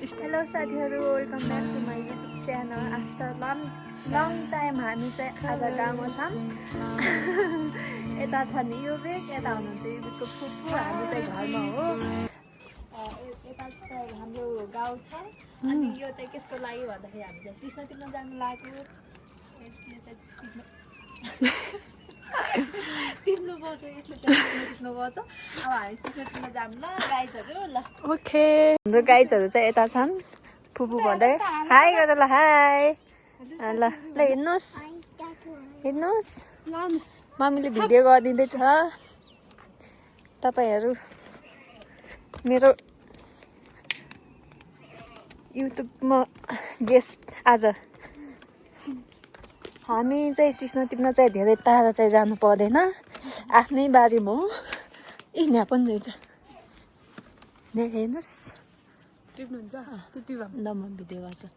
Hello साथीहरू, welcome back to my YouTube channel. After long time हामी चाहिँ आज गाउँमा छौँ। यता छ नि युबिक, यता हुनुहुन्छ युबिकको फुपू, हामी चाहिँ घरमा हो। यता चाहिँ हाम्रो गाउँ छ। अनि यो चाहिँ केसको लागि भन्दाखेरि हामी चाहिँ सिस्नो टिप्न जानु लाग्यो। टिप्नुपर्छ, यसले चाहिँ सिस्नो टिप्नुपर्छ। अब हामी सिस्नो टिप्न जाऊँ ल गाइजहरू। ल ओके, हाम्रो गाइजहरू चाहिँ यता छन्। फुपू भन्दै हाई गर्छ ल, हाई। ल ल हिँड्नुहोस् हिँड्नुहोस्, मम्मीले भिडियो गरिदिँदैछ। तपाईँहरू मेरो युट्युबमा गेस्ट आज। हामी चाहिँ सिस्नो टिप्न चाहिँ धेरै टाढा चाहिँ जानु पर्दैन, आफ्नै बारीमा हो। यहाँ पनि रहेछ, हेर्नुहोस्। टिप्नुहुन्छ त्यति भए ल म भिडियो गर्छु।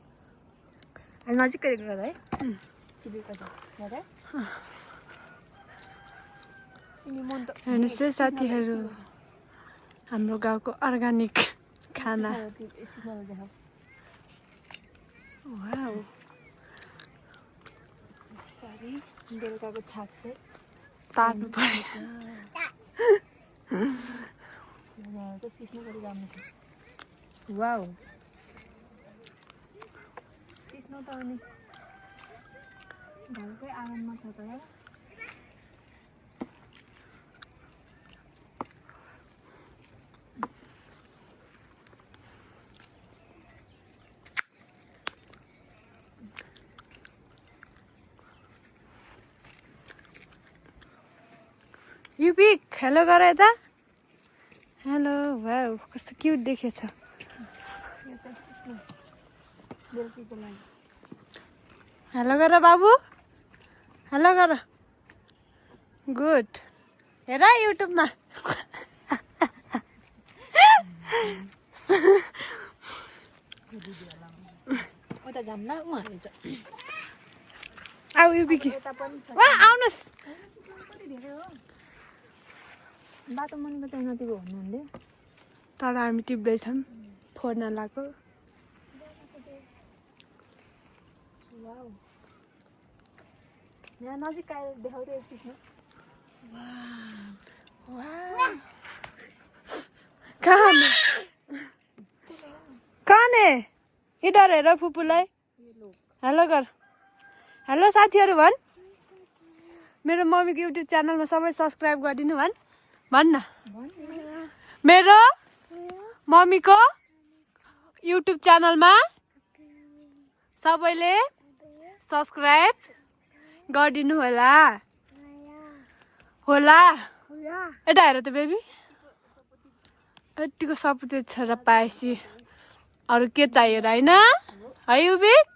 नजिकै गर है। हेर्नुहोस् है साथीहरू, हाम्रो गाउँको अर्ग्यानिक खाना। वाउ, बेलुकाको छाक चाहिँ तार्नु पर्छ। सिस्नो गरिरहनु छ। वाउ, सिस्नो त अनि घरकै आँगनमा छ त। युबिक हेलो गर यता। हेलो, वाउ कस्तो क्युट देखेछ। यो चाहिँ सिस्नो बेलुकीको लागि। हेलो गर बाबु, हेलो गर। गुड, हेर युट्युबमा। उता जाऊँ ल, उहाँहरू चाहिँ आऊ युबिकी, यता पनि छ। वा आउनुहोस्। बाटो मुनिको चाहिँ नदीको हुनुहुन्थ्यो। तर हामी टिप्दैछौँ, फोन नलाएको। यहाँ नजिक आएर देखाउँदै सिस्नो। कहाँ ने इधर हेर फुपूलाई। हेलो गर, हेलो साथीहरू भन्। मेरो मम्मीको युट्युब च्यानलमा सबै सब्सक्राइब गरिदिनु भन् न। मेरो मम्मीको युट्युब च्यानलमा सबैले सब्सक्राइब गरिदिनु होला। होला यता हेर त बेबी, यतिको सपोर्टेड छोरा पाएपछि अरू के चाहियो र, होइन है युबिक?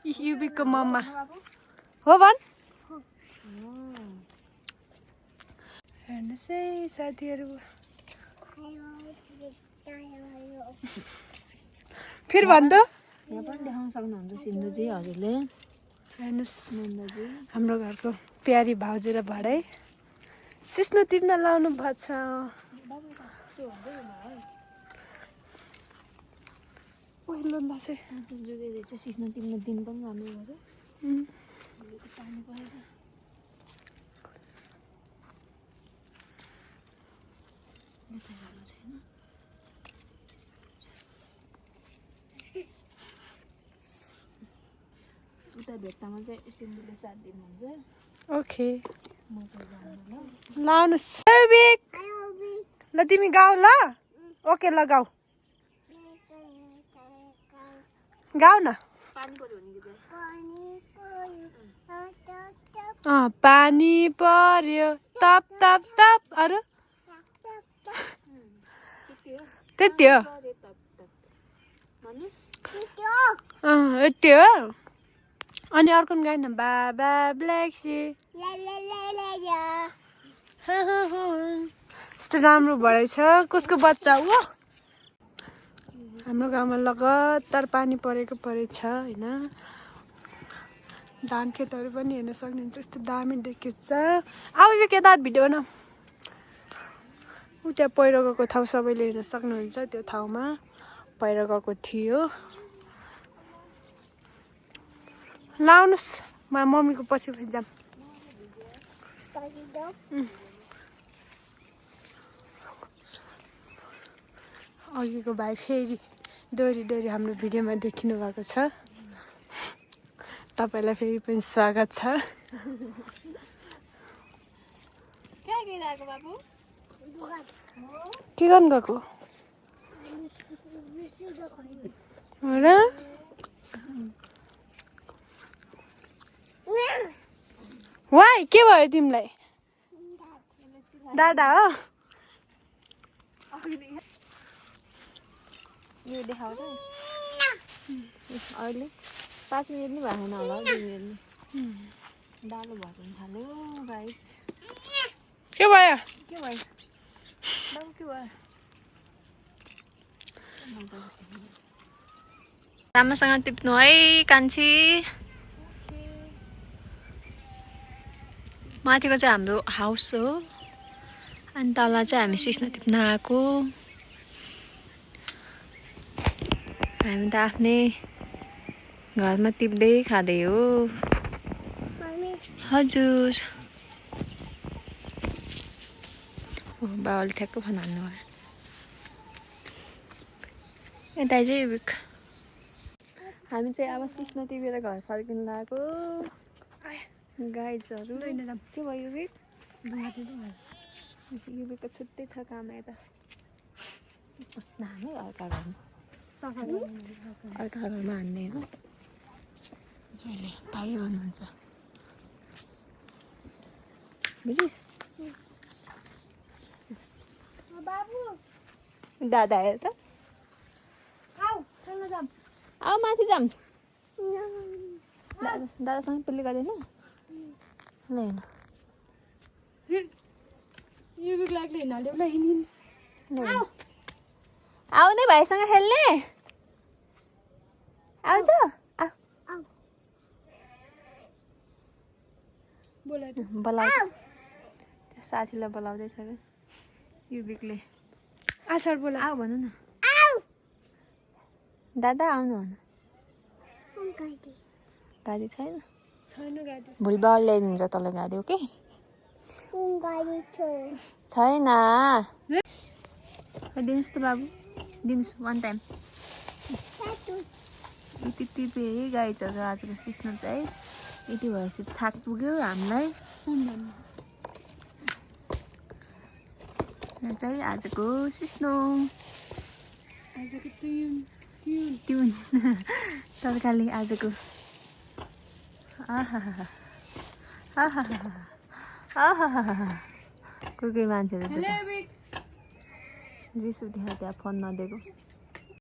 युबिकको मम्मा हो भन्। हेर्नुहोस् है साथीहरू, फेरि भन्नु। यहाँ पनि देखाउन सक्नुहुन्छ सिन्धुजी हजुरले। हेर्नुहोस् नन्दजी हाम्रो घरको प्यारी भाउजू र भाडै सिस्नो टिप्न लाउनु भएको छ। पहिलो चाहिँ जोगेले चाहिँ सिस्नो टिप्न दिन पनि राम्रो गऱ्यो। पानी परेर उता भेट्टामा चाहिँ सिन्धुले साथ दिनुहुन्छ। ओके, म चाहिँ जानु ल। लाउनुहोस् ल, तिमी गाऊ ल। ओके ल गाऊ, गाऊ न। पानी पऱ्यो भने कि पानी पर्यो तप तप तप। अरू त्यति हो, यति हो। अनि अर्को गाएन बाबा ब्ल्याक्सी। यस्तो राम्रो भएछ। कसको बच्चा हो? हाम्रो गाउँमा लगातार पानी परेको परेछ होइन। धान खेतहरू पनि हेर्न सक्नुहुन्छ, यस्तो दामी देखेछ। अब यो केदार भिडियो न ऊ चाहिँ पहिरो गएको ठाउँ सबैले हेर्न सक्नुहुन्छ। त्यो ठाउँमा बाहिर गएको थियो लाउनुहोस् म मम्मीको पछि पछि जाम अघिको भाइ फेरि डोरी डोरी हाम्रो भिडियोमा देखिनु भएको छ तपाईँलाई फेरि पनि स्वागत छ के गर्नु गएको र वाइ के भयो तिमीलाई दादा हो यो देखाउ त अहिले 5 मिनेट नि भएन होला 2 मिनेट नि डालो भर्न थाल्यो गाइस के भयो डालो के भयो राम्रोसँग टिप्नु है कान्छी माथिको चाहिँ हाम्रो हाउस हो अनि तल चाहिँ हामी सिस्नो टिप्न आएको हामी त आफ्नै घरमा टिप्दै खाँदै हो हजुर बाबाले ठ्याक्क खाना हाल्नु भयो यता चाहिँ युबिक हामी चाहिँ अब सिस्नो टिपेर घर फर्किनु लागेको गाइजहरू के भयो युबिक युबिकको छुट्टै छ काम यता नामै अर्का घरमा हान्ने हो अहिले भाइ भन्नुहुन्छ बुझिस् दादा हेर त आऊ माथि जाम दादासँग पेल्ली गर्दैन ल आउने भाइसँग खेल्ने आउँछ बोलाउ साथीलाई बोलाउँदैछ अरे युबिकले आसार बोला आऊ भन न दादा आउनु भन गाडी छैन भोलि बाबाले ल्याइदिनुहुन्छ तँलाई गाडी ओके छैन दिनुहोस् त बाबु दिनुहोस् 1 टाइम यति टिपे गाइजहरू आजको सिस्नो चाहिँ यति भएपछि छाक पुग्यो हामीलाई यहाँ चाहिँ आजको सिस्नो ट्युन तरकारी आजको कोही कोही मान्छेहरू जिसु त्यहाँ फोन नदिएको